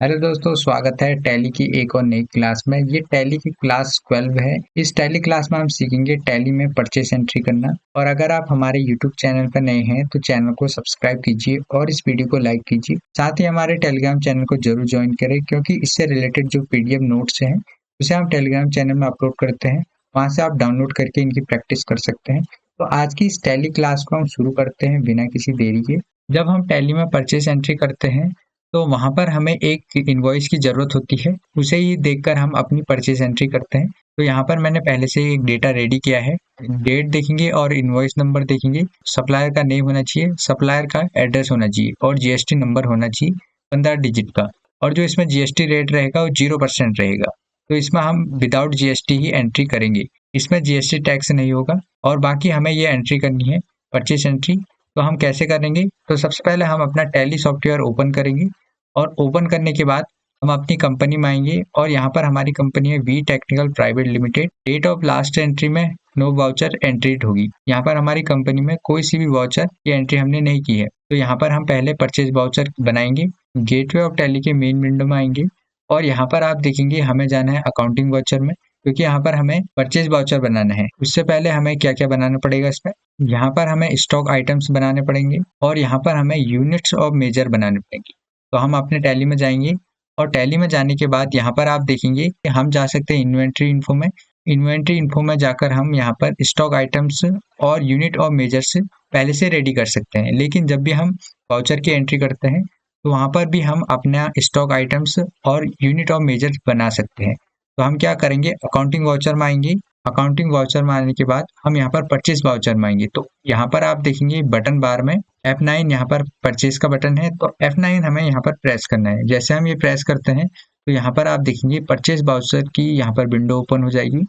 Hello दोस्तों, स्वागत है टैली की एक और नई क्लास में। ये टैली की क्लास 12 है। इस टैली क्लास में हम सीखेंगे टैली में परचेस एंट्री करना। और अगर आप हमारे यूट्यूब चैनल पर नए हैं तो चैनल को सब्सक्राइब कीजिए और इस वीडियो को लाइक कीजिए। साथ ही हमारे टेलीग्राम चैनल को जरूर ज्वाइन करें, क्योंकि इससे रिलेटेड जो पीडीएफ नोट्स हैं उसे हम टेलीग्राम चैनल में अपलोड करते हैं। वहां से आप डाउनलोड करके इनकी प्रैक्टिस कर सकते हैं। तो आज की इस टैली क्लास को हम शुरू करते हैं बिना किसी देरी के। जब हम टैली में परचेस एंट्री करते हैं तो वहां पर हमें एक इनवॉइस की जरूरत होती है। उसे ही देखकर हम अपनी परचेज एंट्री करते हैं। तो यहाँ पर मैंने पहले से एक डेटा रेडी किया है। डेट देखेंगे और इनवॉइस नंबर देखेंगे। सप्लायर का नेम होना चाहिए, सप्लायर का एड्रेस होना चाहिए और जीएसटी नंबर होना चाहिए 15 डिजिट का। और जो इसमें जीएसटी रेट रहेगा वो 0% रहेगा। तो इसमें हम विदाउट जीएसटी ही एंट्री करेंगे। इसमें जीएसटी टैक्स नहीं होगा। और बाकी हमें ये एंट्री करनी है, परचेज एंट्री। तो हम कैसे करेंगे? तो सबसे पहले हम अपना टैली सॉफ्टवेयर ओपन करेंगे और ओपन करने के बाद हम अपनी कंपनी में आएंगे और यहाँ पर हमारी कंपनी है V technical private limited. Date of last entry में नो वाउचर एंट्रीड होगी। यहाँ पर हमारी कंपनी में कोई सी भी वाउचर की एंट्री हमने नहीं की है। तो यहाँ पर हम पहले परचेज वाउचर बनाएंगे। गेटवे ऑफ टैली के मेन विंडो में आएंगे और यहाँ पर आप देखेंगे हमें जाना है अकाउंटिंग वाउचर में, क्योंकि यहाँ पर हमें परचेज वाउचर बनाना है। उससे पहले हमें क्या क्या बनाना पड़ेगा इसमें? यहाँ पर हमें स्टॉक आइटम्स बनाने पड़ेंगे और यहाँ पर हमें यूनिट्स ऑफ मेजर बनाने पड़ेंगे। तो हम अपने टैली में जाएंगे और टैली में जाने के बाद यहाँ पर आप देखेंगे कि हम जा सकते हैं इन्वेंट्री इन्फो में। इन्वेंट्री इन्फो में जाकर हम यहाँ पर स्टॉक आइटम्स और यूनिट ऑफ मेजर्स पहले से रेडी कर सकते हैं। लेकिन जब भी हम वाउचर की एंट्री करते हैं तो वहाँ पर भी हम अपना स्टॉक आइटम्स और यूनिट ऑफ मेजर्स बना सकते हैं। तो हम क्या करेंगे, अकाउंटिंग वाउचर में आएंगे। अकाउंटिंग वाउचर में आने के बाद हम यहाँ पर परचेज वाउचर में आएंगे। तो यहाँ पर आप देखेंगे बटन बार में F9 यहाँ पर परचेज का बटन है। तो F9 हमें यहाँ पर प्रेस करना है। जैसे हम ये प्रेस करते हैं तो यहाँ पर आप देखेंगे परचेज वाउचर की यहाँ पर विंडो ओपन हो जाएगी।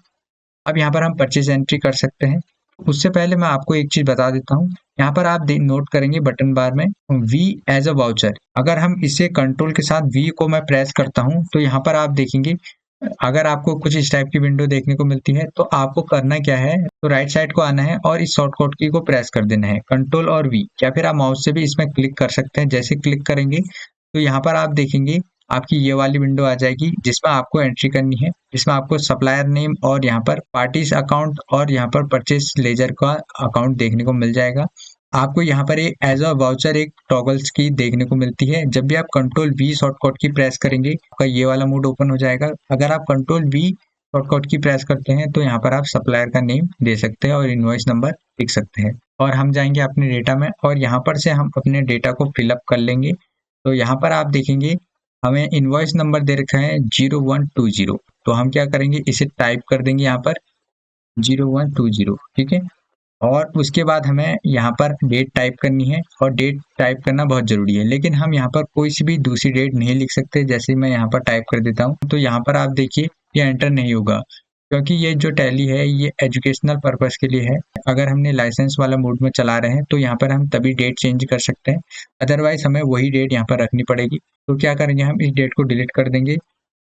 अब यहाँ पर हम परचेज एंट्री कर सकते हैं। उससे पहले मैं आपको एक चीज बता देता हूँ। यहाँ पर आप नोट करेंगे बटन बार में V एज अ वाउचर। अगर हम इसे कंट्रोल के साथ V को मैं प्रेस करता हूँ तो यहाँ पर आप देखेंगे अगर आपको कुछ इस टाइप की विंडो देखने को मिलती है तो आपको करना क्या है, तो राइट साइड को आना है और इस शॉर्टकट की को प्रेस कर देना है, कंट्रोल और वी। या फिर आप माउस से भी इसमें क्लिक कर सकते हैं। जैसे क्लिक करेंगे तो यहाँ पर आप देखेंगे आपकी ये वाली विंडो आ जाएगी जिसमें आपको एंट्री करनी है। जिसमें आपको सप्लायर नेम और यहाँ पर पार्टीज अकाउंट और यहाँ पर परचेज लेजर का अकाउंट देखने को मिल जाएगा। आपको यहाँ पर एक एज अ वाउचर एक टॉगल्स की देखने को मिलती है। जब भी आप कंट्रोल वी शॉर्टकट की प्रेस करेंगे आपका ये वाला मोड ओपन हो जाएगा। अगर आप कंट्रोल वी शॉर्टकट की प्रेस करते हैं तो यहाँ पर आप सप्लायर का नेम दे सकते हैं और इनवॉइस नंबर लिख सकते हैं। और हम जाएंगे अपने डेटा में और यहाँ पर से हम अपने डेटा को फिलअप कर लेंगे। तो यहाँ पर आप देखेंगे हमें इनवॉइस नंबर दे रखा है 0120। तो हम क्या करेंगे, इसे टाइप कर देंगे यहाँ पर 0120। ठीक है। और उसके बाद हमें यहाँ पर डेट टाइप करनी है और डेट टाइप करना बहुत जरूरी है। लेकिन हम यहाँ पर कोई सी भी दूसरी डेट नहीं लिख सकते। जैसे मैं यहाँ पर टाइप कर देता हूँ तो यहाँ पर आप देखिए ये एंटर नहीं होगा, क्योंकि ये जो टैली है ये एजुकेशनल पर्पस के लिए है। अगर हमने लाइसेंस वाला मोड में चला रहे हैं तो यहाँ पर हम तभी डेट चेंज कर सकते हैं, अदरवाइज हमें वही डेट यहाँ पर रखनी पड़ेगी। तो क्या करेंगे, हम इस डेट को डिलीट कर देंगे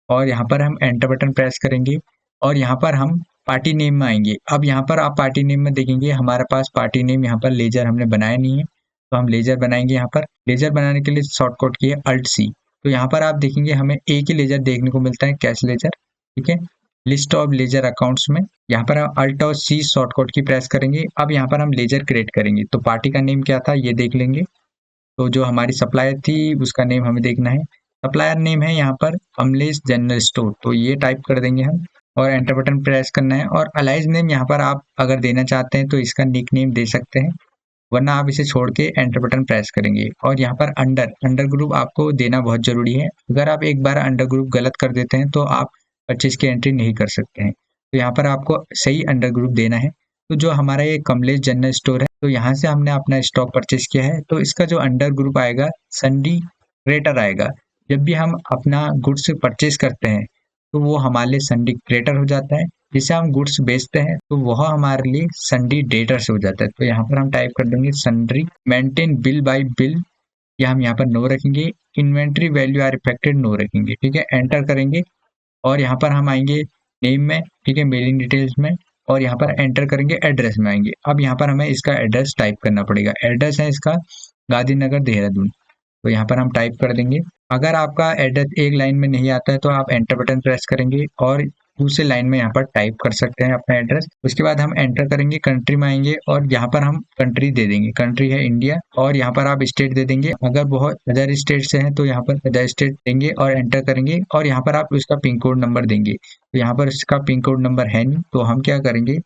और यहाँ पर हम एंटर बटन प्रेस करेंगे और यहाँ पर हम पार्टी नेम में आएंगे। अब यहाँ पर आप पार्टी नेम में देखेंगे हमारे पास पार्टी नेम यहाँ पर लेजर हमने बनाया नहीं है। तो हम लेजर बनाएंगे। यहाँ पर लेजर बनाने के लिए शॉर्टकट की है अल्ट सी। तो यहाँ पर आप देखेंगे हमें एक ही लेजर देखने को मिलता है, कैश लेजर। ठीक है। लिस्ट ऑफ लेजर अकाउंट्स में यहाँ पर हम अल्ट और सी शॉर्टकट की प्रेस करेंगे। अब यहाँ पर हम लेजर क्रिएट करेंगे। तो पार्टी का नेम क्या था ये देख लेंगे। तो जो हमारी सप्लायर थी उसका नेम हमें देखना है। सप्लायर नेम है यहाँ पर कमलेश जनरल स्टोर। तो ये टाइप कर देंगे हम और एंटर बटन प्रेस करना है। और अलाइज नेम यहाँ पर आप अगर देना चाहते हैं तो इसका निक नेम दे सकते हैं, वरना आप इसे छोड़ के एंटर बटन प्रेस करेंगे। और यहाँ पर अंडर ग्रुप आपको देना बहुत जरूरी है। अगर आप एक बार अंडर ग्रुप गलत कर देते हैं तो आप परचेज की एंट्री नहीं कर सकते हैं। तो यहाँ पर आपको सही अंडर ग्रुप देना है। तो जो हमारा ये कमलेश जनरल स्टोर है तो यहाँ से हमने अपना स्टॉक परचेज किया है। तो इसका जो अंडर ग्रुप आएगा संडी क्रेटर आएगा। जब भी हम अपना गुड्स परचेज करते हैं तो वो हमारे लिए संडी क्रेटर हो जाता है। जिसे हम गुड्स बेचते हैं तो वह हमारे लिए संडी डेटर से हो जाता है। तो यहाँ पर हम टाइप कर देंगे sundry maintain bill by bill, या हम यहाँ पर नो रखेंगे। Inventory value are affected no रखेंगे। ठीक है। एंटर करेंगे और यहाँ पर हम आएंगे नेम में। ठीक है, मेलिंग डिटेल्स में। और यहाँ पर एंटर करेंगे, एड्रेस में आएंगे। अब यहाँ पर हमें इसका एड्रेस टाइप करना पड़ेगा। एड्रेस है इसका गांधीनगर देहरादून। तो यहाँ पर हम टाइप कर देंगे। अगर आपका एड्रेस एक लाइन में नहीं आता है तो आप एंटर बटन प्रेस करेंगे और दूसरे लाइन में यहाँ पर टाइप कर सकते हैं अपना एड्रेस। उसके बाद हम एंटर करेंगे, कंट्री में आएंगे और यहाँ पर हम कंट्री दे देंगे, कंट्री है इंडिया, और यहाँ पर आप स्टेट दे देंगे। अगर बहुत अदर स्टेट से हैं तो यहाँ पर अदर स्टेट देंगे और एंटर करेंगे और यहाँ पर आप उसका पिन कोड नंबर देंगे। तो यहाँ पर इसका पिन कोड नंबर है नहीं, तो हम क्या करेंगे,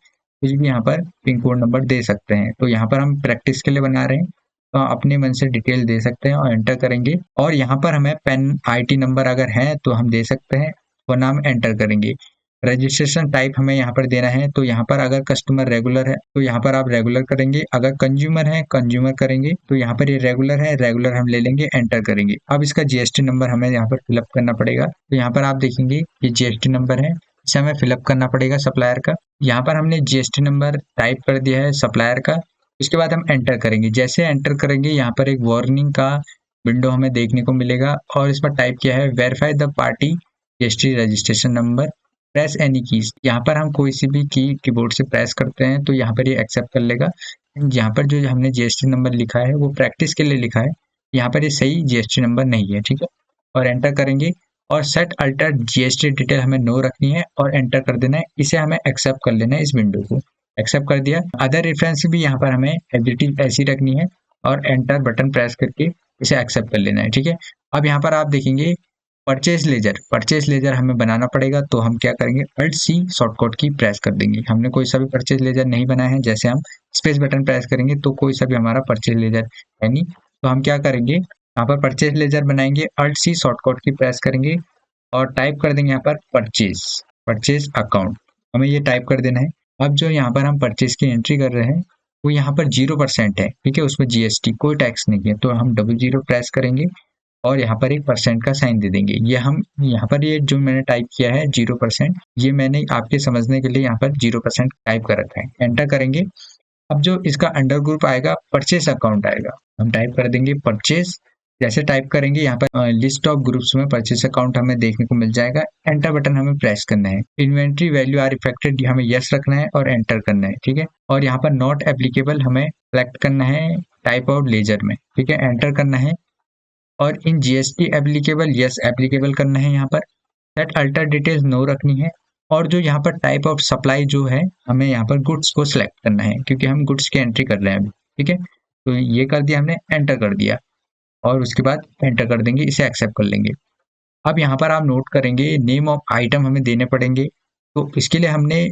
कुछ भी यहाँ पर पिन कोड नंबर दे सकते हैं। तो यहाँ पर हम प्रैक्टिस के लिए बना रहे हैं, तो अपने मन से डिटेल दे सकते हैं और एंटर करेंगे। और यहाँ पर हमें पेन आईटी नंबर अगर है तो हम दे सकते हैं, वो नाम एंटर करेंगे। रजिस्ट्रेशन टाइप हमें यहाँ पर देना है, तो यहाँ पर अगर कस्टमर रेगुलर है तो यहाँ पर आप रेगुलर करेंगे, अगर कंज्यूमर है कंज्यूमर करेंगे। तो यहाँ पर ये रेगुलर है, रेगुलर हम ले लेंगे, एंटर करेंगे। अब इसका जीएसटी नंबर हमें यहाँ पर फिलअप करना पड़ेगा। तो यहाँ पर आप देखेंगे ये जीएसटी नंबर है, इसे हमें फिलअप करना पड़ेगा सप्लायर का। यहाँ पर हमने जीएसटी नंबर टाइप कर दिया है सप्लायर का। उसके बाद हम एंटर करेंगे। जैसे एंटर करेंगे यहाँ पर एक वार्निंग का विंडो हमें देखने को मिलेगा और इस पर टाइप किया है verify the party GST registration number, press any keys. यहाँ पर हम कोई सी भी की कीबोर्ड से प्रेस करते हैं तो यहाँ पर ये एक्सेप्ट कर लेगा। यहाँ पर जो हमने जीएसटी नंबर लिखा है वो प्रैक्टिस के लिए लिखा है, यहाँ पर ये सही जीएसटी नंबर नहीं है, ठीक है। और एंटर करेंगे और सेट अल्टर जीएसटी डिटेल हमें नो रखनी है और एंटर कर देना है। इसे हमें एक्सेप्ट कर लेना है, इस विंडो को एक्सेप्ट कर दिया। अदर रेफरेंस भी यहाँ पर हमें एडिटिव ऐसी रखनी है और एंटर बटन प्रेस करके इसे एक्सेप्ट कर लेना है, ठीक है। अब यहाँ पर आप देखेंगे परचेज लेजर हमें बनाना पड़ेगा। तो हम क्या करेंगे, अल्ट सी शॉर्टकट की प्रेस कर देंगे। हमने कोई सा भी परचेज लेजर नहीं बनाया है, जैसे हम स्पेस बटन प्रेस करेंगे तो कोई सा भी हमारा परचेज लेजर है नहीं। तो हम क्या करेंगे, यहाँ पर परचेज लेजर बनाएंगे, अल्ट सी शॉर्टकट की प्रेस करेंगे और टाइप कर देंगे यहाँ पर परचेज अकाउंट, हमें ये टाइप कर देना है। अब जो यहाँ पर हम परचेज की एंट्री कर रहे हैं वो यहाँ पर 0% है, ठीक है, उसमें जीएसटी कोई टैक्स नहीं है। तो हम 00 प्रेस करेंगे और यहाँ पर एक परसेंट का साइन दे देंगे। ये हम यहाँ पर ये जो मैंने टाइप किया है 0%, ये मैंने आपके समझने के लिए यहाँ पर 0% टाइप कर रखा है, एंटर करेंगे। अब जो इसका अंडर ग्रुप आएगा परचेस अकाउंट आएगा, हम टाइप कर देंगे परचेस। जैसे टाइप करेंगे यहाँ पर लिस्ट ऑफ ग्रुप्स में परचेस अकाउंट हमें देखने को मिल जाएगा। एंटर बटन हमें प्रेस करना है। इन्वेंट्री वैल्यू आर इफेक्टेड हमें यस रखना है और एंटर करना है, ठीक है। और यहाँ पर नॉट एप्लीकेबल हमें सेलेक्ट करना है टाइप आउट लेजर में, ठीक है, एंटर करना है। और in GST applicable yes applicable करना है। यहाँ पर सेट अल्टर डिटेल्स नो रखनी है। और जो यहाँ पर टाइप ऑफ सप्लाई जो है हमें यहाँ पर गुड्स को सिलेक्ट करना है, क्योंकि हम गुड्स की एंट्री कर रहे हैं अभी, ठीक है। तो ये कर दिया हमने, एंटर कर दिया और उसके बाद एंटर कर देंगे, इसे एक्सेप्ट कर लेंगे। अब यहाँ पर आप नोट करेंगे नेम ऑफ आइटम हमें देने पड़ेंगे। तो इसके लिए हमने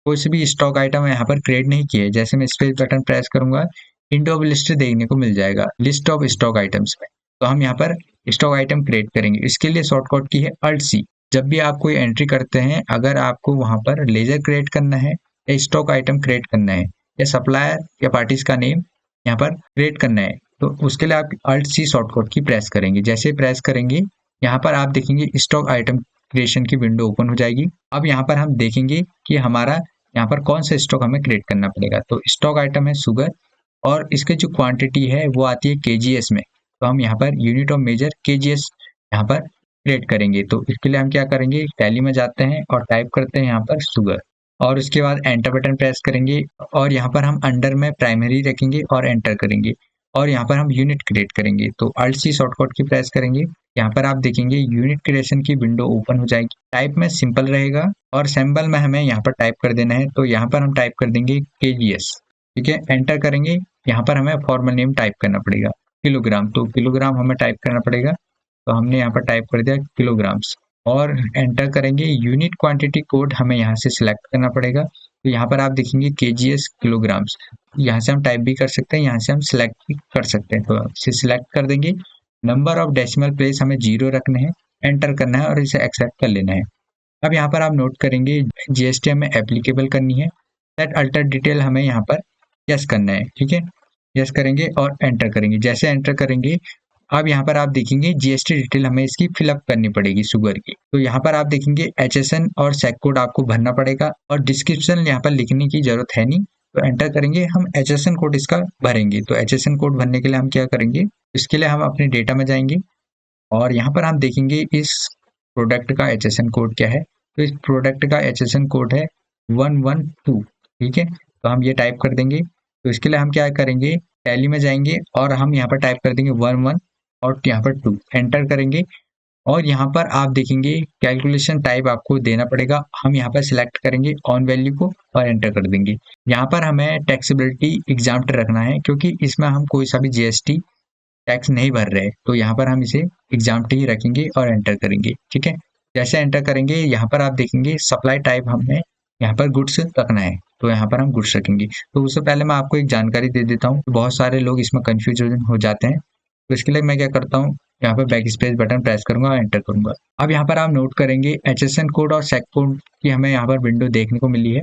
कोई से भी स्टॉक आइटम यहाँ पर क्रिएट नहीं किए। जैसे मैं स्पेस बटन प्रेस करूंगा, इंडो लिस्ट देखने को मिल जाएगा, लिस्ट ऑफ स्टॉक आइटम्स में। तो हम यहाँ पर स्टॉक आइटम क्रिएट करेंगे। इसके लिए शॉर्टकट की है अल्ट सी। जब भी आप कोई एंट्री करते हैं, अगर आपको वहां पर लेजर क्रिएट करना है या स्टॉक आइटम क्रिएट करना है या सप्लायर या पार्टीज का नेम यहाँ पर क्रिएट करना है, तो उसके लिए आप अल्ट सी शॉर्टकट की प्रेस करेंगे। जैसे प्रेस करेंगे यहाँ पर आप देखेंगे स्टॉक आइटम क्रिएशन की विंडो ओपन हो जाएगी। अब यहाँ पर हम देखेंगे कि हमारा यहाँ पर कौन सा स्टॉक हमें क्रिएट करना पड़ेगा। तो स्टॉक आइटम है शुगर और इसकी जो क्वांटिटी है वो आती है केजीएस में। तो हम यहाँ per unit of major KGS यहाँ पर क्रिएट करेंगे। तो इसके लिए हम क्या करेंगे, टैली में जाते हैं और टाइप करते हैं यहाँ पर शुगर और उसके बाद एंटर बटन प्रेस करेंगे और यहाँ पर हम अंडर में प्राइमरी रखेंगे और एंटर करेंगे और यहाँ पर हम यूनिट क्रिएट करेंगे। तो अल्ट सी शॉर्टकट की प्रेस करेंगे। यहाँ पर आप देखेंगे यूनिट क्रिएशन की विंडो ओपन हो जाएगी। टाइप में सिंपल रहेगा और सिंबल में हमें यहाँ पर टाइप कर देना है। तो यहाँ पर हम टाइप कर देंगे केजीएस, ठीक है, एंटर करेंगे। यहाँ पर हमें फॉर्मल नेम टाइप करना पड़ेगा किलोग्राम, तो किलोग्राम हमें टाइप करना पड़ेगा। तो हमने यहाँ पर टाइप कर दिया किलोग्राम्स और एंटर करेंगे। यूनिट क्वांटिटी कोड हमें यहाँ से सिलेक्ट करना पड़ेगा। तो यहाँ पर आप देखेंगे केजीएस किलोग्राम्स, यहाँ से हम टाइप भी कर सकते हैं, यहाँ से हम सिलेक्ट भी कर सकते हैं। तो इसे सिलेक्ट कर देंगे। नंबर ऑफ डेसिमल प्लेस हमें 0 रखने हैं, एंटर करना है और इसे एक्सेप्ट कर लेना है। अब यहाँ पर आप नोट करेंगे जीएसटी हमें एप्लीकेबल करनी है। सेट अल्टर डिटेल हमें यहाँ पर यस करना है, ठीक है, यस करेंगे और एंटर करेंगे। जैसे एंटर करेंगे अब यहाँ पर आप देखेंगे जीएसटी डिटेल हमें इसकी फिलअप करनी पड़ेगी शुगर की। तो यहाँ पर आप देखेंगे एचएसएन और सेक कोड आपको भरना पड़ेगा और डिस्क्रिप्शन यहाँ पर लिखने की जरूरत है नहीं। तो एंटर करेंगे, हम एचएसएन कोड इसका भरेंगे। तो एचएसएन कोड भरने के लिए हम क्या करेंगे, इसके लिए हम अपने डेटा में जाएंगे और यहाँ पर हम देखेंगे इस प्रोडक्ट का एचएसएन कोड क्या है। तो इस प्रोडक्ट का एचएसएन कोड है 112, ठीक है। तो हम ये टाइप कर देंगे। तो इसके लिए हम क्या करेंगे, टैली में जाएंगे और हम यहाँ पर टाइप कर देंगे 11 और यहाँ पर 2 एंटर करेंगे और यहाँ पर आप देखेंगे कैलकुलेशन टाइप आपको देना पड़ेगा। हम यहाँ पर सिलेक्ट करेंगे ऑन वैल्यू को और एंटर कर देंगे। यहाँ पर हमें टैक्सेबिलिटी एग्जाम्प्ट रखना है क्योंकि इसमें हम कोई सा भी जीएसटी टैक्स नहीं भर रहे, तो यहाँ पर हम इसे एग्जाम्प्ट ही रखेंगे और एंटर करेंगे। ठीक है, जैसे एंटर करेंगे यहाँ पर आप देखेंगे सप्लाई टाइप हमें यहाँ पर गुड्स रखना है, तो यहाँ पर हम गुड्स रखेंगे। तो उससे पहले मैं आपको एक जानकारी दे देता हूँ, बहुत सारे लोग इसमें कंफ्यूज हो जाते हैं। तो इसके लिए मैं क्या करता हूँ, यहाँ पर बैक स्पेस बटन प्रेस करूंगा और एंटर करूंगा। अब यहाँ पर आप नोट करेंगे एचएसएन कोड और सेक कोड की हमें यहाँ पर विंडो देखने को मिली है।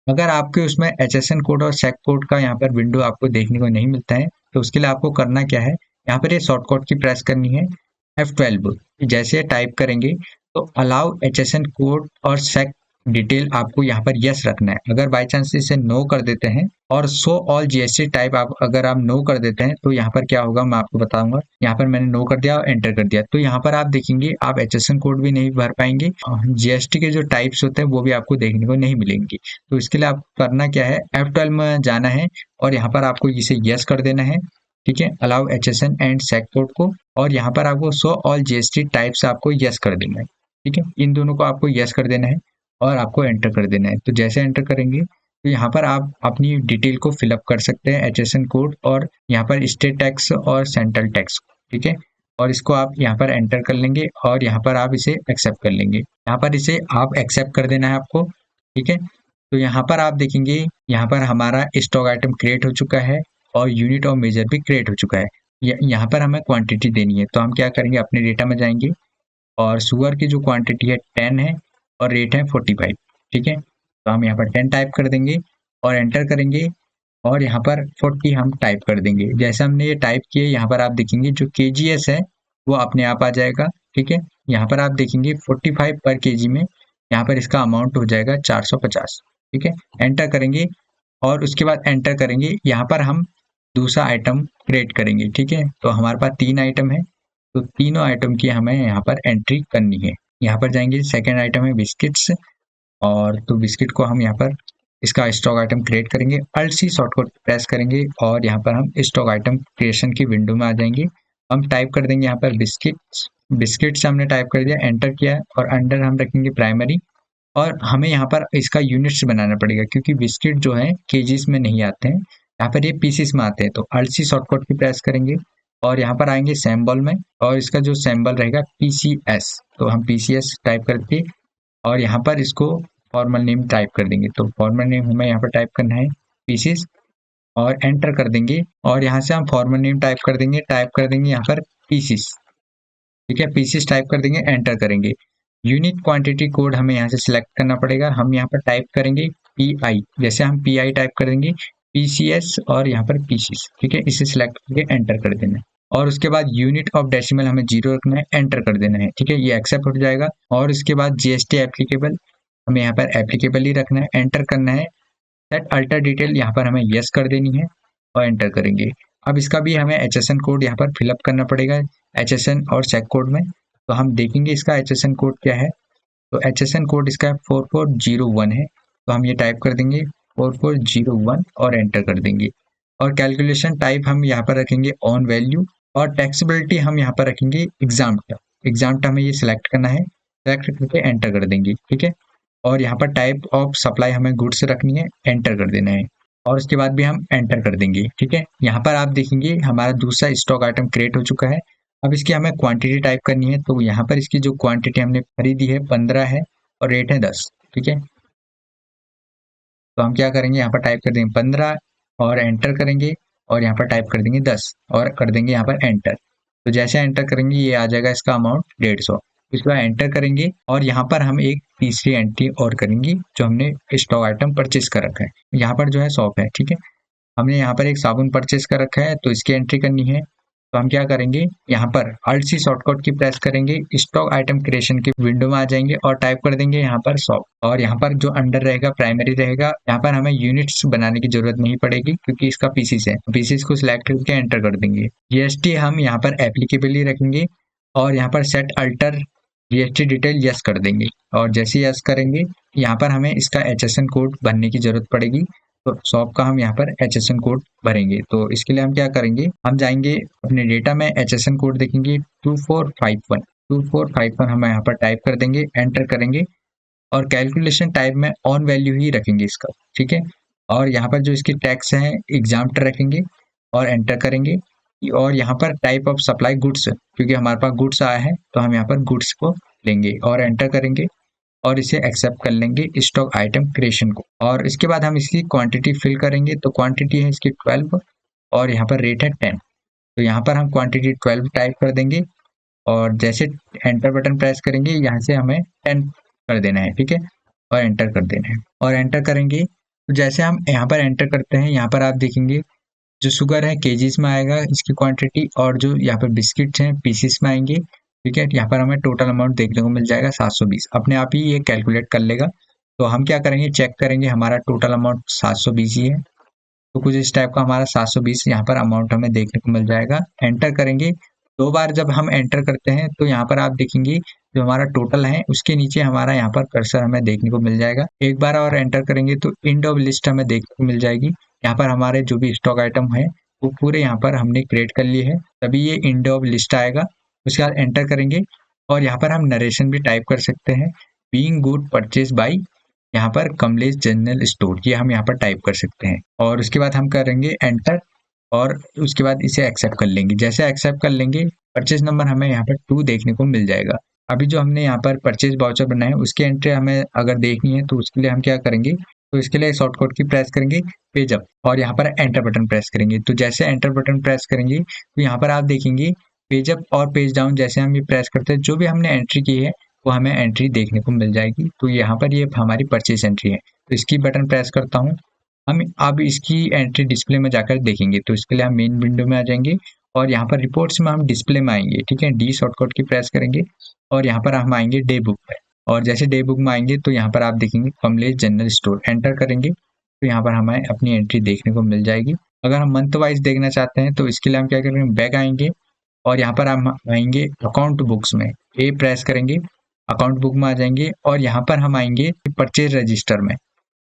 अगर आपके उसमें एचएसएन कोड और सेक कोड का यहाँ पर विंडो आपको देखने को नहीं मिलता है, तो उसके लिए आपको करना क्या है, यहाँ पर ये शॉर्टकट की प्रेस करनी है F12। जैसे टाइप करेंगे तो अलाउ एचएसएन कोड और सेक डिटेल आपको यहाँ पर यस रखना है। अगर बाई चांस इसे नो कर देते हैं और शो ऑल जीएसटी टाइप अगर आप नो कर देते हैं तो यहाँ पर क्या होगा मैं आपको बताऊंगा। यहाँ पर मैंने नो कर दिया और एंटर कर दिया, तो यहाँ पर आप देखेंगे आप एचएसएन कोड भी नहीं भर पाएंगे, जीएसटी के जो टाइप्स होते हैं वो भी आपको देखने को नहीं मिलेंगे। तो इसके लिए आप करना क्या है, F12 में जाना है और यहाँ पर आपको इसे यस कर देना है। ठीक है, allow HSN and SAC code को, और यहाँ पर आपको शो ऑल जीएसटी टाइप्स आपको यस कर देना है। ठीक है, इन दोनों को आपको यस कर देना है और आपको एंटर कर देना है। तो जैसे एंटर करेंगे तो यहाँ पर आप अपनी डिटेल को फिलअप कर सकते हैं, एचएसएन कोड और यहाँ पर स्टेट टैक्स और सेंट्रल टैक्स। ठीक है, और इसको आप यहाँ पर एंटर कर लेंगे और यहाँ पर आप इसे एक्सेप्ट कर लेंगे। यहाँ पर इसे आप एक्सेप्ट कर देना है आपको। ठीक है, तो यहाँ पर आप देखेंगे यहाँ पर हमारा स्टॉक आइटम क्रिएट हो चुका है और यूनिट ऑफ मेजर भी क्रिएट हो चुका है। यहाँ पर हमें क्वांटिटी देनी है, तो हम क्या करेंगे, अपने डेटा में जाएंगे और शुगर की जो क्वांटिटी है 10 है और रेट है 45। ठीक है, तो हम यहाँ पर 10 टाइप कर देंगे और एंटर करेंगे और यहाँ पर 40 हम टाइप कर देंगे। जैसे हमने ये टाइप किए यहाँ पर आप देखेंगे जो केजीएस है वो अपने आप आ जाएगा। ठीक है, यहाँ पर आप देखेंगे 45 पर केजी में यहाँ पर इसका अमाउंट हो जाएगा 450। ठीक है, एंटर करेंगे और उसके बाद एंटर करेंगे, यहाँ पर हम दूसरा आइटम क्रिएट करेंगे। ठीक है, तो हमारे पास 3 आइटम है, तो तीनों आइटम की हमें यहाँ पर एंट्री करनी है। यहाँ पर जाएंगे, सेकेंड आइटम है बिस्किट्स, और तो बिस्किट को हम यहाँ पर इसका स्टॉक आइटम क्रिएट करेंगे। अल्ट सी शॉर्टकट प्रेस करेंगे और यहाँ पर हम स्टॉक आइटम क्रिएशन की विंडो में आ जाएंगे। हम टाइप कर देंगे यहाँ पर बिस्किट्स हमने टाइप कर दिया, एंटर किया और अंडर हम रखेंगे प्राइमरी, और हमें यहाँ पर इसका यूनिट्स बनाना पड़ेगा क्योंकि बिस्किट जो है केजीज में नहीं आते हैं, यहाँ पर ये पीसीस में आते हैं। तो अल्ट सी शॉर्टकट की प्रेस करेंगे और यहाँ पर आएंगे सिंबल में, और इसका जो सिंबल रहेगा पीसीएस, तो हम पीसीएस टाइप करके और यहाँ पर इसको फॉर्मल नेम टाइप कर देंगे। तो फॉर्मल नेम हमें यहाँ पर टाइप करना है पीसीस और एंटर कर देंगे, और यहाँ से हम फॉर्मल नेम टाइप कर देंगे यहाँ पर पीसीस। ठीक है, पीसीस टाइप कर देंगे, एंटर करेंगे। यूनिक क्वांटिटी कोड हमें यहाँ से सिलेक्ट करना पड़ेगा। हम यहाँ पर टाइप करेंगे पीआई, जैसे हम पीआई टाइप कर देंगे पीसीएस और यहाँ पर पीसीस। ठीक है, इसे सिलेक्ट करके एंटर कर देना है और उसके बाद यूनिट ऑफ डेसिमल हमें 0 रखना है, एंटर कर देना है। ठीक है, ये एक्सेप्ट हो जाएगा और उसके बाद जीएसटी एप्लीकेबल हमें यहाँ पर एप्लीकेबल ही रखना है, एंटर करना है। सेट अल्टर डिटेल यहाँ पर हमें यस कर देनी है और एंटर करेंगे। अब इसका भी हमें एचएसएन कोड यहाँ पर फिलअप करना पड़ेगा, एचएसएन और सेक कोड में। तो हम देखेंगे इसका एचएसएन कोड क्या है, तो एचएसएन कोड इसका 4401 है, तो हम ये टाइप कर देंगे 4401 और एंटर कर देंगे। और कैलकुलेशन टाइप हम यहाँ पर रखेंगे ऑन वैल्यू, और टैक्सेबिलिटी हम यहाँ पर रखेंगे एग्जाम्प्ट हमें ये सिलेक्ट करना है, सिलेक्ट करके एंटर कर देंगे। ठीक है, और यहाँ पर टाइप ऑफ सप्लाई हमें गुड्स रखनी है, एंटर कर देना है और उसके बाद भी हम एंटर कर देंगे। ठीक है, यहाँ पर आप देखेंगे हमारा दूसरा स्टॉक आइटम क्रिएट हो चुका है। अब इसकी हमें क्वांटिटी टाइप करनी है, तो यहाँ पर इसकी जो क्वांटिटी हमने खरीदी है 15 है और रेट है 10। ठीक है, तो हम क्या करेंगे, यहाँ पर टाइप कर देंगे 15 और एंटर करेंगे और यहाँ पर टाइप कर देंगे 10 और कर देंगे यहाँ पर एंटर। तो जैसे एंटर करेंगे ये आ जाएगा इसका अमाउंट 150। इसके बाद एंटर करेंगे और यहाँ पर हम एक तीसरी एंट्री और करेंगे जो हमने स्टॉक आइटम परचेस कर रखा है। यहाँ पर जो है शॉप है। ठीक है, हमने यहाँ पर एक साबुन परचेस कर रखा है, तो इसकी एंट्री करनी है। तो हम क्या करेंगे, यहाँ पर अल्ट सी शॉर्टकट की प्रेस करेंगे, स्टॉक आइटम क्रिएशन की विंडो में आ जाएंगे और टाइप कर देंगे यहाँ पर शॉप, और यहाँ पर जो अंडर रहेगा प्राइमरी रहेगा। यहाँ पर हमें यूनिट्स बनाने की जरूरत नहीं पड़ेगी क्योंकि इसका पीसीस है, पीसीस को सिलेक्ट करके एंटर कर देंगे। जीएसटी हम यहाँ पर एप्लीकेबली रखेंगे और यहाँ पर set alter GST detail yes कर देंगे, और जैसे यस करेंगे यहाँ पर हमें इसका एचएसएन कोड भरने की जरूरत पड़ेगी। तो शॉप का हम यहाँ पर HSN कोड भरेंगे। तो इसके लिए हम क्या करेंगे, हम जाएंगे अपने डेटा में, HSN कोड देखेंगे 2451 हम यहाँ पर टाइप कर देंगे, एंटर करेंगे और कैलकुलेशन टाइप में ऑन वैल्यू ही रखेंगे इसका, ठीक है। और यहाँ पर जो इसकी टैक्स है एग्जाम्प्ट रखेंगे और एंटर करेंगे। और यहाँ पर टाइप ऑफ सप्लाई गुड्स, क्योंकि हमारे पास गुड्स आया है तो हम यहाँ पर गुड्स को लेंगे और एंटर करेंगे और इसे एक्सेप्ट कर लेंगे स्टॉक आइटम क्रिएशन को। और इसके बाद हम इसकी क्वांटिटी फिल करेंगे। तो क्वांटिटी है इसकी 12 और यहाँ पर रेट है 10। तो यहाँ पर हम क्वांटिटी 12 टाइप कर देंगे और जैसे एंटर बटन प्रेस करेंगे यहाँ से हमें 10 कर देना है, ठीक है, और एंटर कर देना है। और एंटर करेंगे तो जैसे हम यहाँ पर एंटर करते हैं, यहाँ पर आप देखेंगे जो शुगर है केजीज में आएगा इसकी क्वांटिटी, और जो यहाँ पर बिस्किट्स हैं पीसीस में आएंगे, ठीक है। यहाँ पर हमें टोटल अमाउंट देखने को मिल जाएगा 720, अपने आप ही ये कैलकुलेट कर लेगा। तो हम क्या करेंगे, चेक करेंगे हमारा टोटल अमाउंट 720 ही है। तो कुछ इस टाइप का हमारा 720 यहाँ पर अमाउंट हमें देखने को मिल जाएगा। एंटर करेंगे, 2 बार जब हम एंटर करते हैं तो यहाँ पर आप देखेंगे जो हमारा टोटल है उसके नीचे हमारा यहाँ पर कर्सर हमें देखने को मिल जाएगा। एक बार और एंटर करेंगे तो एंड ऑफ लिस्ट हमें देखने को मिल जाएगी। यहाँ पर हमारे जो भी स्टॉक आइटम है वो पूरे यहाँ पर हमने क्रिएट कर लिए है, तभी ये एंड ऑफ लिस्ट आएगा। उसके बाद एंटर करेंगे और यहाँ पर हम नरेशन भी टाइप कर सकते हैं, बीइंग गुड परचेज बाई यहाँ पर कमलेश जनरल स्टोर, ये हम यहाँ पर टाइप कर सकते हैं। और उसके बाद हम करेंगे एंटर और उसके बाद इसे एक्सेप्ट कर लेंगे। जैसे एक्सेप्ट कर लेंगे परचेज नंबर हमें यहाँ पर 2 देखने को मिल जाएगा। अभी जो हमने यहाँ पर परचेज वाउचर बनाया है उसकी एंट्री हमें अगर देखनी है तो उसके लिए हम क्या करेंगे, तो इसके लिए शॉर्टकट की प्रेस करेंगे पेज अप और यहाँ पर एंटर बटन प्रेस करेंगे। तो जैसे एंटर बटन प्रेस करेंगे तो यहाँ पर आप देखेंगे पेज अप और पेज डाउन जैसे हम ये प्रेस करते हैं जो भी हमने एंट्री की है वो हमें एंट्री देखने को मिल जाएगी। तो यहाँ पर ये हमारी परचेज एंट्री है। तो इसकी बटन प्रेस करता हूँ, हम अब इसकी एंट्री डिस्प्ले में जाकर देखेंगे। तो इसके लिए हम मेन विंडो में आ जाएंगे और यहाँ पर रिपोर्ट्स में हम डिस्प्ले में आएंगे, ठीक है। डी शॉर्टकट की प्रेस करेंगे और यहाँ पर हम आएंगे डे बुक में, और जैसे डे बुक में आएंगे तो यहाँ पर आप देखेंगे कमलेश जनरल स्टोर, एंटर करेंगे तो यहाँ पर हमें अपनी एंट्री देखने को मिल जाएगी। अगर हम मंथ वाइज देखना चाहते हैं तो इसके लिए हम क्या करेंगे, बैक आएंगे और यहाँ पर हम आएंगे अकाउंट बुक्स में, ए प्रेस करेंगे, अकाउंट बुक में आ जाएंगे और यहाँ पर हम आएंगे परचेज रजिस्टर में,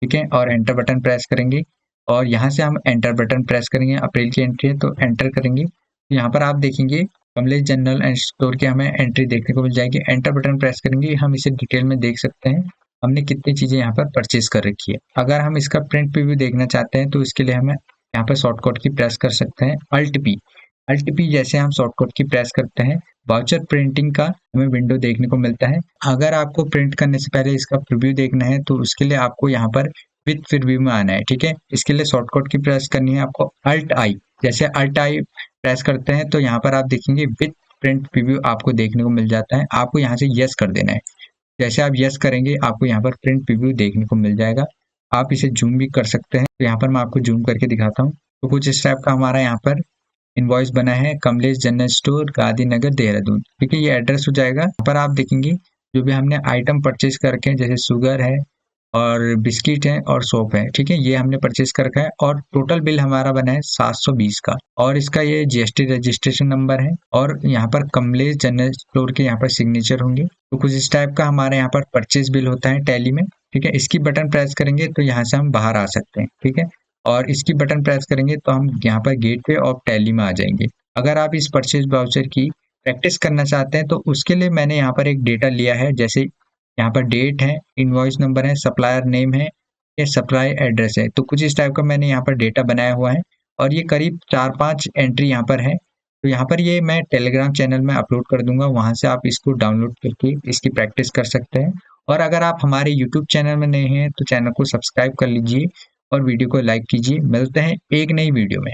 ठीक है, और एंटर बटन प्रेस करेंगे और यहाँ से हम एंटर बटन प्रेस करेंगे। अप्रैल की एंट्री है तो एंटर करेंगे। तो यहाँ पर आप देखेंगे कमलेश जनरल एंड स्टोर की हमें एंट्री देखने को मिल जाएगी। एंटर बटन प्रेस करेंगे, हम इसे डिटेल में देख सकते हैं हमने कितनी चीजें यहाँ पर परचेज कर रखी है। अगर हम इसका प्रिंट प्रीव्यू देखना चाहते हैं तो इसके लिए हमें यहाँ पर शॉर्टकट की प्रेस कर सकते हैं, अल्ट पी जैसे हम शॉर्टकट की प्रेस करते हैं वाउचर प्रिंटिंग का हमें विंडो देखने को मिलता है। अगर आपको प्रिंट करने से पहले इसका प्रीव्यू देखना है तो उसके लिए आपको यहाँ पर विथ प्रीव्यू में आना है, ठीक है। इसके लिए शॉर्टकट की प्रेस करनी है आपको अल्ट आई, जैसे अल्ट आई प्रेस करते हैं तो यहाँ पर आप देखेंगे विथ प्रिंट प्रीव्यू आपको देखने को मिल जाता है। आपको यहाँ से यस कर देना है। जैसे आप यस करेंगे आपको यहाँ पर प्रिंट प्रीव्यू देखने को मिल जाएगा। आप इसे जूम भी कर सकते हैं, तो यहाँ पर मैं आपको जूम करके दिखाता हूँ। तो कुछ इस टाइप का हमारा यहाँ पर इनवॉइस बना है, कमलेश जनरल स्टोर गांधीनगर देहरादून, ठीक है। ये एड्रेस हो जाएगा। यहाँ पर आप देखेंगे जो भी हमने आइटम परचेज करके जैसे शुगर है और बिस्किट है और सोप है, ठीक है, ये हमने परचेज कर रखा है और टोटल बिल हमारा बना है 720 का और इसका ये जीएसटी रजिस्ट्रेशन नंबर है और यहाँ पर कमलेश जनरल स्टोर के यहाँ पर सिग्नेचर होंगे। तो कुछ इस टाइप का हमारे यहाँ पर परचेज बिल होता है टैली में, ठीक है। इसकी बटन प्रेस करेंगे तो यहाँ से हम बाहर आ सकते हैं, ठीक है, और इसकी बटन प्रेस करेंगे तो हम यहाँ पर गेटवे ऑफ टैली में आ जाएंगे। अगर आप इस परचेज वाउचर की प्रैक्टिस करना चाहते हैं तो उसके लिए मैंने यहाँ पर एक डेटा लिया है, जैसे यहाँ पर डेट है, इनवॉइस नंबर है, सप्लायर नेम है, या सप्लाई एड्रेस है। तो कुछ इस टाइप का मैंने यहाँ पर डेटा बनाया हुआ है और ये करीब 4-5 एंट्री यहाँ पर है। तो यहाँ पर ये मैं टेलीग्राम चैनल में अपलोड कर दूंगा, वहां से आप इसको डाउनलोड करके इसकी प्रैक्टिस कर सकते हैं। और अगर आप हमारे यूट्यूब चैनल में नए हैं तो चैनल को सब्सक्राइब कर लीजिए और वीडियो को लाइक कीजिए। मिलते हैं एक नई वीडियो में।